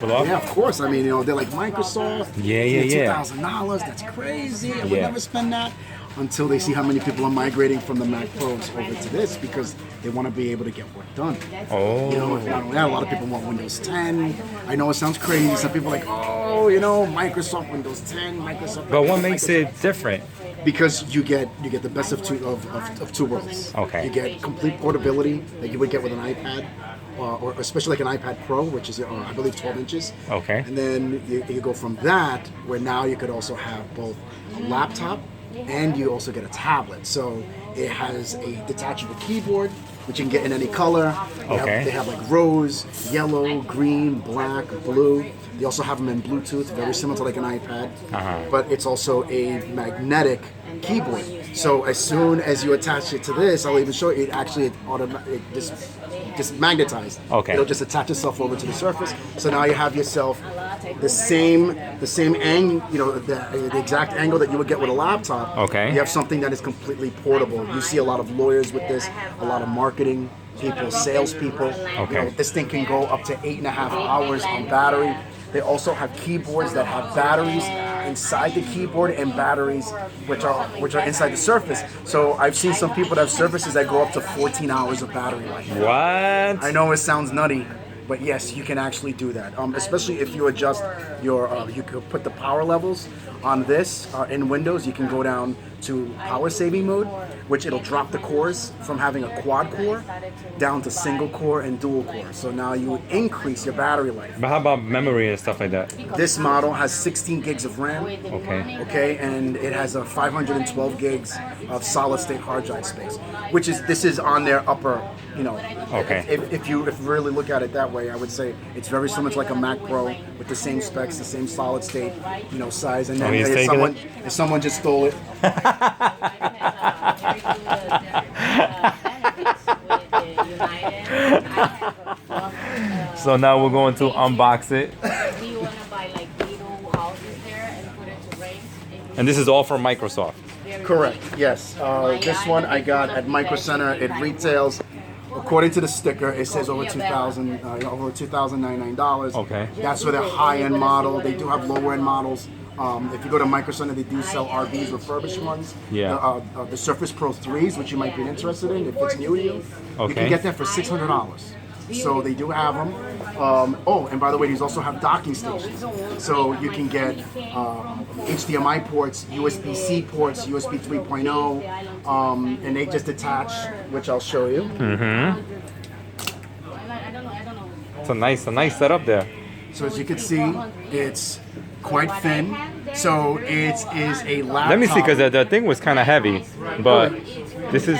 Yeah, of course. I mean, they're like Microsoft. Yeah. $2,000. That's crazy. I would never spend that until they see how many people are migrating from the Mac Pros over to this because they want to be able to get work done. Oh. Not only that, a lot of people want Windows 10. I know it sounds crazy. Some people are like, Microsoft Windows 10, Microsoft. But what makes it different? Because you get the best of two worlds. Okay. You get complete portability that you would get with an iPad. Or especially like an iPad Pro, which is, I believe, 12 inches. Okay. And then you go from that, where now you could also have both a laptop and you also get a tablet. So it has a detachable keyboard, which you can get in any color. They have like rose, yellow, green, black, blue. They also have them in Bluetooth, very similar to like an iPad. But it's also a magnetic keyboard. So as soon as you attach it to this, I'll even show you, it just magnetized. Okay. It'll just attach itself over to the surface. So now you have yourself the same angle, the exact angle that you would get with a laptop. Okay. You have something that is completely portable. You see a lot of lawyers with this, a lot of marketing people, salespeople. Okay. This thing can go up to 8.5 hours on battery. They also have keyboards that have batteries inside the keyboard and batteries which are inside the surface. So I've seen some people that have surfaces that go up to 14 hours of battery life. What? I know it sounds nutty, but yes, you can actually do that. Especially if you adjust you could put the power levels on this in Windows. You can go down to power saving mode, which it'll drop the cores from having a quad core down to single core and dual core. So now you would increase your battery life. But how about memory and stuff like that? This model has 16 gigs of RAM. Okay. And it has a 512 gigs of solid state hard drive space, this is on their upper, Okay. If you really look at it that way, I would say it's very similar to like a Mac Pro with the same specs, the same solid state, size. And then if someone just stole it. So now we're going to unbox it. And this is all from Microsoft. Correct. Yes. This one I got at Micro Center. It retails, according to the sticker, it says over $2,099. Okay. That's for the high-end model. They do have lower-end models. If you go to Micro Center, they do sell RVs, refurbished ones. Yeah. The Surface Pro 3s, which you might be interested in, if it's new to you. Okay. You can get that for $600. So they do have them. And by the way, these also have docking stations. So you can get HDMI ports, USB-C ports, USB 3.0, and they just attach, which I'll show you. It's a nice setup there. So as you can see, it's quite thin. So it is a laptop. Let me see, because the thing was kind of heavy, but this is.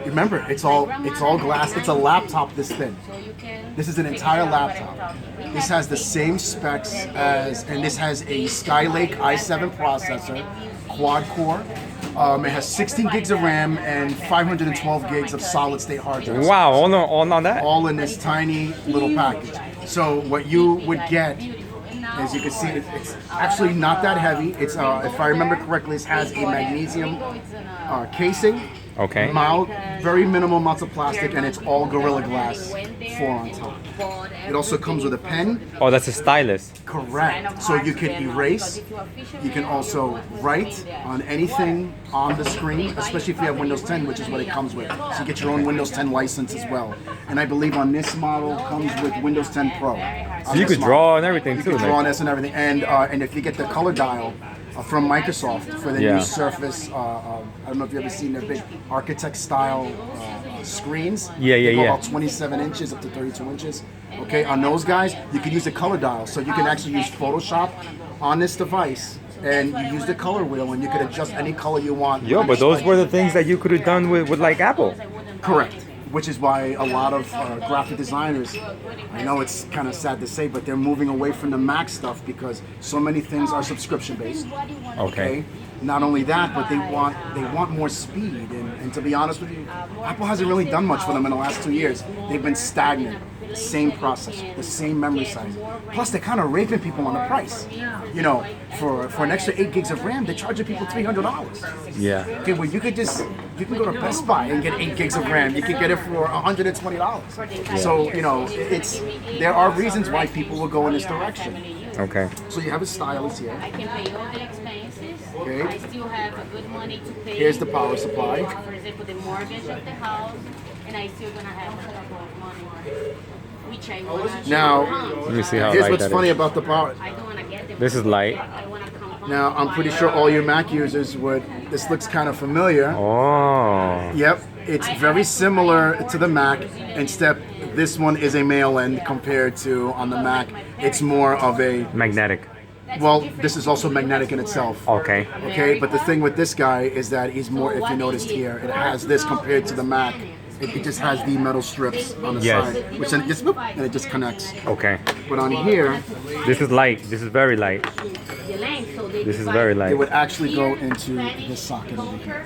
Remember, it's all glass. It's a laptop this thin. This is an entire laptop. This has the same specs and this has a Skylake i7 processor, quad core. It has 16 gigs of RAM and 512 gigs of solid state hard drive. Wow, all on that? All in this tiny little package. So what you would get, as you can see, it's actually not that heavy. It's if I remember correctly, it has a magnesium casing. Okay. Very minimal amounts of plastic, and it's all Gorilla Glass 4 on top. It also comes with a pen. Oh, that's a stylus. Correct. So you can erase. You can also write on anything on the screen, especially if you have Windows 10, which is what it comes with. So you get your own Windows 10 license as well. And I believe on this model comes with Windows 10 Pro. So you could draw and everything too. You can draw on this and everything. And if you get the color dial from Microsoft for the new Surface, I don't know if you've ever seen their big architect style screens. They go about 27 inches up to 32 inches. Okay, on those guys, you can use a color dial. So you can actually use Photoshop on this device, and you use the color wheel, and you could adjust any color you want. Yo, but those were the things that you could have done with like Apple. Correct. Which is why a lot of graphic designers, I know it's kind of sad to say, but they're moving away from the Mac stuff because so many things are subscription based. Okay. Not only that, but they want more speed. And to be honest with you, Apple hasn't really done much for them in the last 2 years. They've been stagnant. same processor, the same memory size. Plus, they're kind of raping people on the price. You know, for an extra 8 gigs of RAM, they're charging people $300. Yeah. Okay, well, you can go to Best Buy and get 8 gigs of RAM. You can get it for $120. So, you know, there are reasons why people will go in this direction. Okay. So you have a stylus here. I can pay all the expenses. Okay. I still have a good money to pay. Here's the power supply. For example, the mortgage of the house, and I still gonna have a couple of money, which I want. Now, Let me see how here's light what's that funny is. about the power. I don't wanna get them. This is light. I wanna come. Now, I'm pretty sure all your Mac users would. This looks kind of familiar. Oh. Yep, it's very similar to the Mac, except this one is a male-end compared to on the Mac. It's more of a. Magnetic. Well, this is also magnetic in itself. Okay. Okay, but the thing with this guy is that he's more, if you noticed here, it has this compared to the Mac. It just has the metal strips on the Yes. side, which then just, boop, and it just connects. Okay. But on here, This is light. This is very light. The length, so they This is divide very it light. would actually go into this socket over here.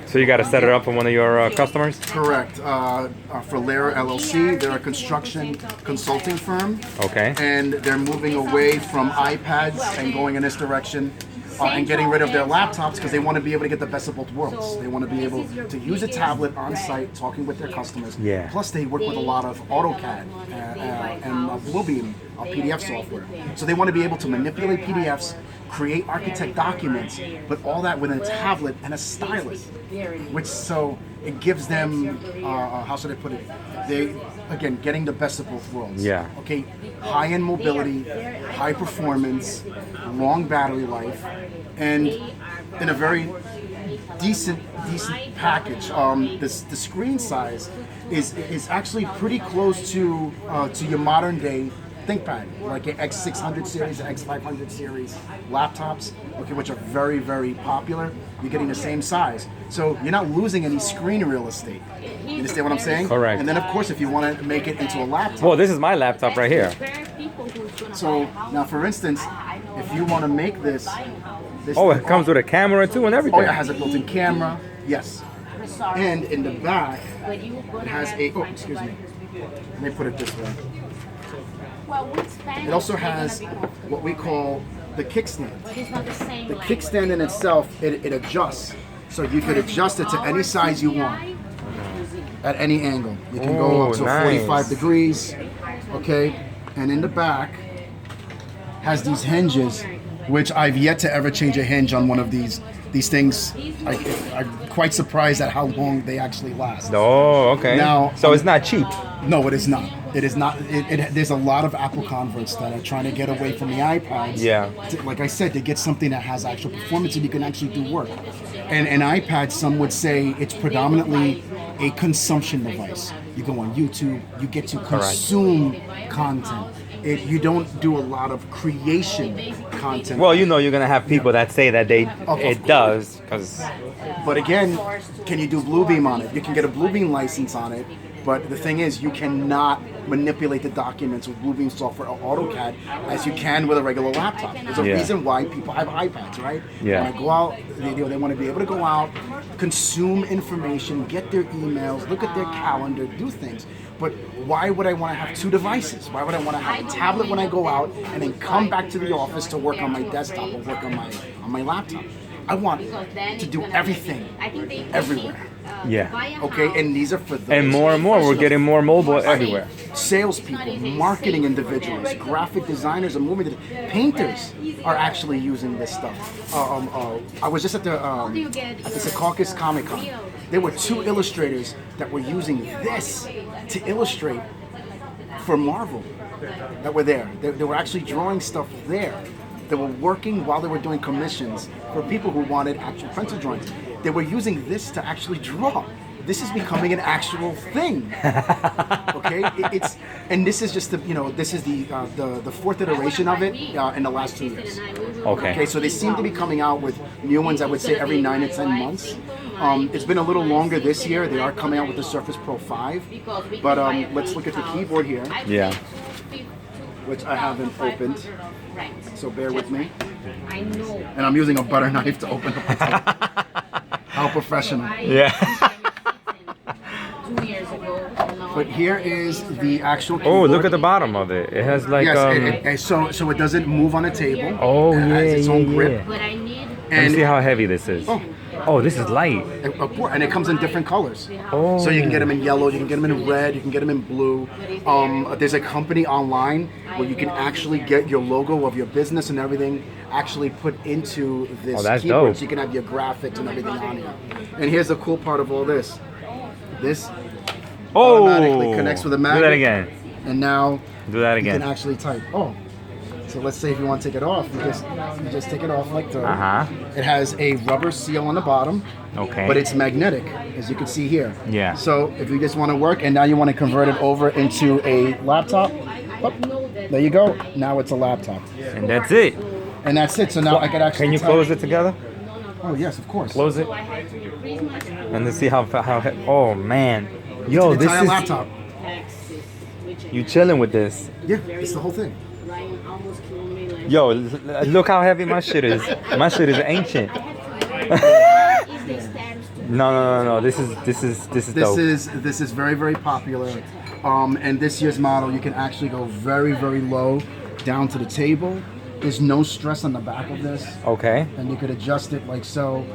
So you got to set it up for one of your customers? Correct. For Lair LLC, they're a construction consulting firm. Okay. And they're moving away from iPads and going in this direction and getting rid of their laptops because they want to be able to get the best of both worlds. They want to be able to use a tablet on site talking with their customers. Yeah. Plus, they work with a lot of AutoCAD and Bluebeam PDF software. So they want to be able to manipulate PDFs, create architect documents, but all that with a tablet and a stylus. Which so it gives them how should I put it? They again getting the best of both worlds. Yeah. Okay, high-end mobility, high performance, long battery life, and in a very decent package. The screen size is actually pretty close to your modern day ThinkPad, like an X600 series, an X500 series laptops, okay, which are very, very popular. You're getting the same size. So you're not losing any screen real estate. You understand what I'm saying? Correct. And then, of course, if you want to make it into a laptop. Well, this is my laptop right here. So now, for instance, if you want to make this Oh, it comes with a camera too and everything. Oh, it has a built-in camera. Yes. And in the back, it has a. Oh, excuse me. Let me put it this way. It also has what we call the kickstand. The kickstand in itself, it adjusts. So you could adjust it to any size you want at any angle. You can go up to nice. 45 degrees, okay? And in the back has these hinges, which I've yet to ever change a hinge on one of these things. I'm quite surprised at how long they actually last. Oh, okay. Now, so it's not cheap. No, it is not. It is not. There's a lot of Apple converts that are trying to get away from the iPads. Yeah. Like I said, to get something that has actual performance and you can actually do work. And an iPad, some would say it's predominantly a consumption device. You go on YouTube, you get to consume content. You don't do a lot of creation content. Well, you know you're going to have people that say that it does. But again, can you do Bluebeam on it? You can get a Bluebeam license on it. But the thing is, you cannot manipulate the documents with Bluebeam software or AutoCAD as you can with a regular laptop. There's a reason why people have iPads, right? Yeah. When I go out, they want to be able to go out, consume information, get their emails, look at their calendar, do things. But why would I want to have two devices? Why would I want to have a tablet when I go out and then come back to the office to work on my desktop or work on my laptop? I want to do everything everywhere. Yeah. Okay, and these are for those. And more, we're getting more mobile everywhere. Salespeople, marketing individuals, graphic designers, and movie painters are actually using this stuff. I was just at the Secaucus Comic Con. There were 2 illustrators that were using this to illustrate for Marvel that were there. They were actually drawing stuff there. They were working while they were doing commissions for people who wanted actual pencil drawings. They were using this to actually draw. This is becoming an actual thing. Okay, and this is just this is the 4th iteration of it in the last 2 years. Okay, so they seem to be coming out with new ones. I would say every 9 to 10 months. It's been a little longer this year. They are coming out with the Surface Pro 5. But let's look at the keyboard here. Yeah. Which I haven't opened. So bear with me. And I'm using a butter knife to open up the top. How professional. Yeah. But But here is the actual Oh, keyboard. look at the bottom of it. It has like Yes, so it doesn't move on the table. Oh, It has its own grip. But I need Let me see how heavy this is. Oh, this is light. And it comes in different colors. Oh. So you can get them in yellow, you can get them in red, you can get them in blue. There's a company online where you can actually get your logo of your business and everything actually put into this Oh, that's keyboard, dope. so you can have your graphics and everything on here. And here's the cool part of all this. This automatically connects with a magnet. Do that again. And now Do that you again. can actually type. Oh. So let's say if you want to take it off, you just take it off like that. It has a rubber seal on the bottom. Okay. But it's magnetic, as you can see here. Yeah. So if you just want to work and now you want to convert it over into a laptop, there you go. Now it's a laptop. And that's it. And that's it. So now I could actually Can you type. close it together? Oh yes, of course. Close it. And let's see how oh man. Yo, It's an this entire is laptop. you chilling with this. Yeah, it's the whole thing. Yo, look how heavy my shit is. My shit is ancient. No. This is dope. This is very, very popular. And this year's model, you can actually go very, very low down to the table. There's no stress on the back of this. Okay. And you could adjust it like so.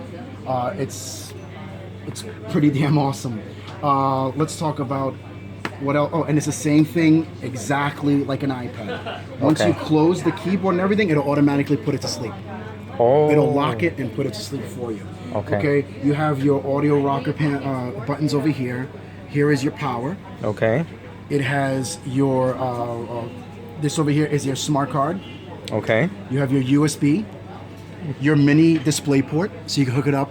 It's pretty damn awesome. Let's talk about what else. Oh, and it's the same thing exactly like an iPad. Once Okay. you close the keyboard and everything, it'll automatically put it to sleep. Oh. It'll lock it and put it to sleep for you. Okay. You have your audio rocker buttons over here. Here is your power. Okay. It has your this over here is your smart card. Okay. You have your USB, your mini display port, so you can hook it up.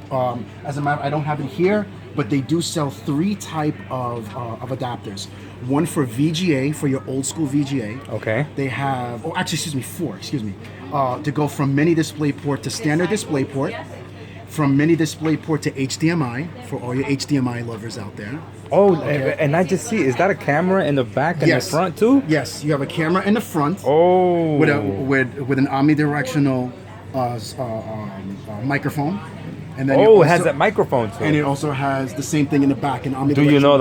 As a matter, I don't have it here, but they do sell 3 type of adapters. One for VGA, for your old school VGA. Okay. They have, 4, to go from mini display port to standard display port, from mini display port to HDMI, for all your HDMI lovers out there. Oh, and I just see, is that a camera in the back and Yes. the front too? Yes, you have a camera in the front. Oh. With an omnidirectional microphone, and then Oh, it has that microphone too. and it also has the same thing in the back. An omnidirectional. Do you know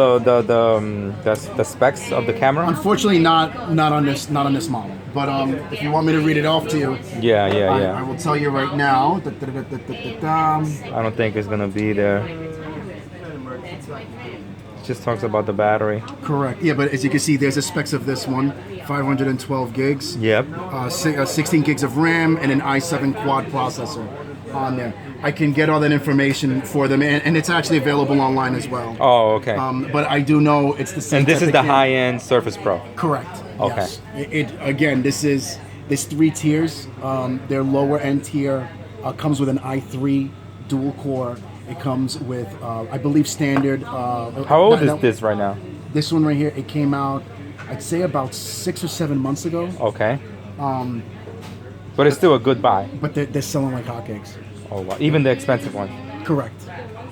the specs of the camera? Unfortunately, not on this model. But if you want me to read it off to you, Yeah. I will tell you right now. I don't think it's gonna be there. It just talks about the battery. Correct. Yeah, but as you can see, there's the specs of this one: 512 gigs. Yep. 16 gigs of RAM and an i7 quad processor on there. I can get all that information for them, and it's actually available online as well. Oh, okay. But I do know it's the same. And this type is of the camera. high-end Surface Pro. Correct. Okay. Yes. Again, there's 3 tiers. Their lower end tier comes with an i3 dual core. It comes with, I believe, standard. How old is this right now? This one right here, it came out, I'd say about 6 or 7 months ago. Okay. But it's still a good buy. But they're selling like hotcakes. Oh, wow. Even the expensive one. Correct.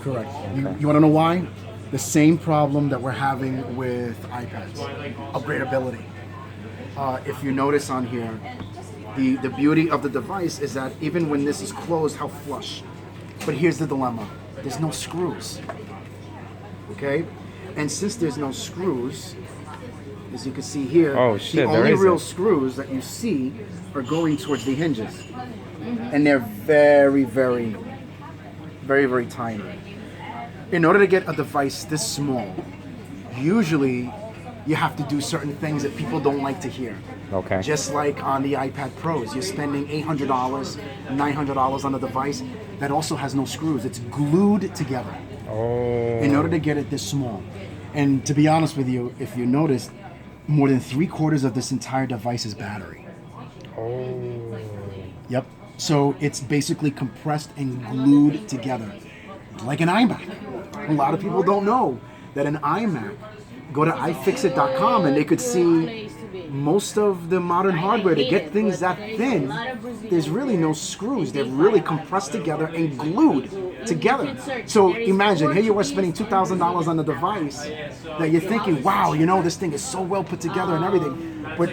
You want to know why? The same problem that we're having with iPads, upgradability. If you notice on here, the beauty of the device is that even when this is closed, how flush. But here's the dilemma. There's no screws. Okay? And since there's no screws, as you can see here, Oh, shit, the there only real isn't. screws that you see are going towards the hinges. And they're very, very, very, very tiny. In order to get a device this small, usually you have to do certain things that people don't like to hear. Okay. Just like on the iPad Pros, you're spending $800, $900 on a device that also has no screws. It's glued together Oh. in order to get it this small. And to be honest with you, if you notice, more than 3/4 of this entire device is battery. Oh. Yep. So it's basically compressed and glued together, like an iMac. A lot of people don't know that an iMac, go to ifixit.com and they could see most of the modern hardware to get things that thin. There's really no screws. They're really compressed together and glued together. So imagine, here you are spending $2,000 on a device that you're thinking, wow, this thing is so well put together and everything. But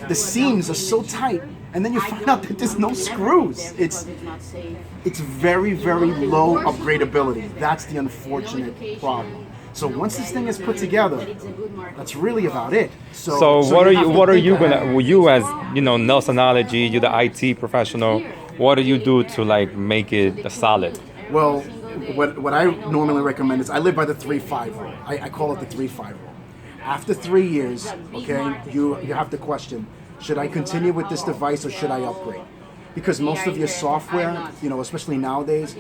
the seams are so tight, and then you find out that there's no screws. It's very, very low upgradability. That's the unfortunate problem. So once this thing is put together, that's really about it. So what are you gonna, you as, you know, NelsonOlogy, you're the IT professional, what do you do to like make it a solid? Well, what I normally recommend is I live by the 3-5 rule. I call it the 3-5 rule. After 3 years, okay, you have to question, should I continue with this device or should I upgrade? Because most of your software, you know, especially nowadays,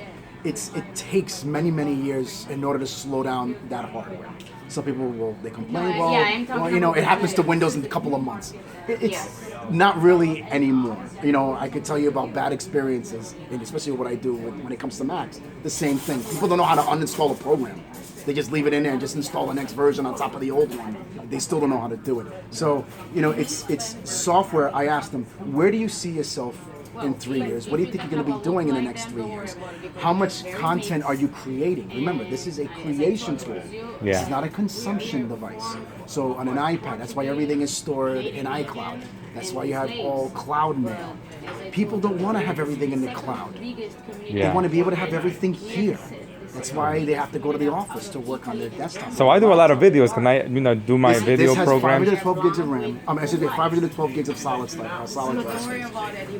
it takes many years in order to slow down that hardware. Some people they complain, well, you know, it happens to Windows in a couple of months. It's not really anymore. You know, I could tell you about bad experiences, and especially what I do when it comes to Macs. The same thing. People don't know how to uninstall a program. They just leave it in there and just install the next version on top of the old one. They still don't know how to do it. So, you know, it's software. I asked them, where do you see yourself in 3 years? What do you think you're going to be doing in the next 3 years? How much content are you creating? Remember, this is a creation tool. This is not a consumption device. So on an iPad, that's why everything is stored in iCloud. That's why you have all cloud mail. People don't want to have everything in the cloud. They want to be able to have everything here. That's why they have to go to the office to work on their desktop. So I do a lot of videos. Can I, you know, do my video this has program? 512 gigs of RAM. I should say 512 gigs of solid glass space.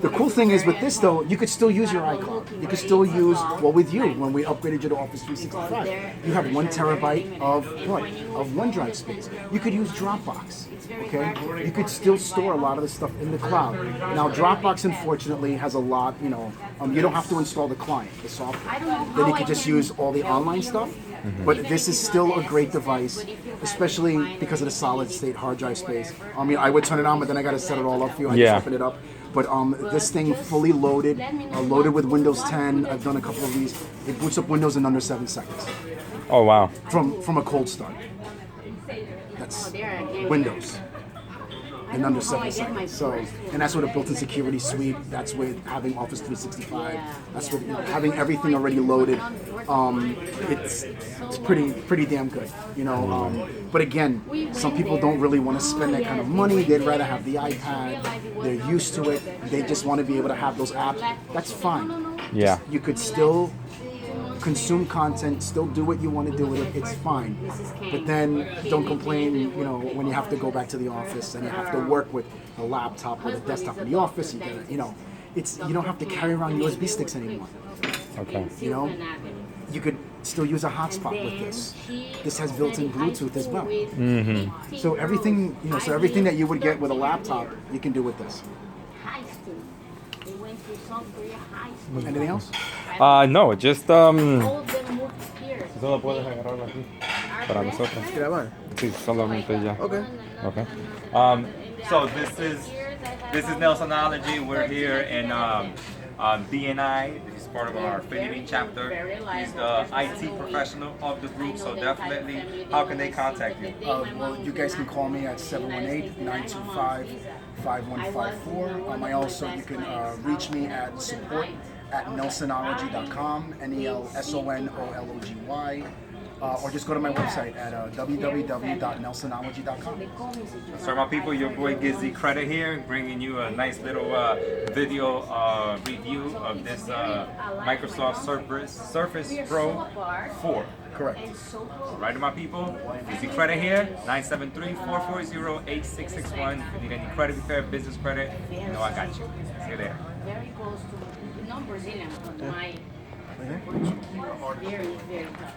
The cool thing is with this though, you could still use your iCloud. You could still use, well, with you, when we upgraded you to Office 365, you have 1 terabyte of what? Of OneDrive space. You could use Dropbox. Okay, you could still store a lot of the stuff in the cloud. Now, Dropbox, unfortunately, has a lot. You know, you don't have to install the client, the software. Then you could just use all the online stuff. But this is still a great device, especially because of the solid state hard drive space. I mean, I would turn it on, but then I got to set it all up for you. I just open it up. But this thing fully loaded, loaded with Windows 10. I've done a couple of these. It boots up Windows in under 7 seconds. Oh wow! From a cold start. That's Windows in under 7 seconds. So, and that's with a built-in security suite. That's with having Office 365. That's with having everything already loaded. It's pretty damn good, you know. But again, some people don't really want to spend that kind of money. They'd rather have the iPad. They're used to it. They just want to be able to have those apps. That's fine. Yeah. You could still consume content, still do what you want to do with it, it's fine. But then don't complain, you know, when you have to go back to the office and you have to work with a laptop or a desktop in the office, you know, you don't have to carry around USB sticks anymore. Okay. You know, you could still use a hotspot with this. This has built-in Bluetooth as well. Mm-hmm. So everything, you know, everything that you would get with a laptop, you can do with this. Anything else? No, just Solo puedes agarrarlo aquí para nosotros. Sí, solamente ya. Okay. Okay. So this is NelsonOlogy. We're here in BNI. He's part of our Affinity Chapter. He's the IT professional of the group. So definitely, how can they contact you? Well, you guys can call me at 718-925-5154. You can reach me at support@NelsonOlogy.com, NelsonOlogy, or just go to my website at www.NelsonOlogy.com. So my people, your boy GizzyCredit here, bringing you a nice little video review of this Microsoft Surface Pro 4. Correct. Right to my people, GizzyCredit here, 973-440-8661. If you need any credit repair, business credit, you know I got you. See you there. Very close to non-Brazilian, but my very tough.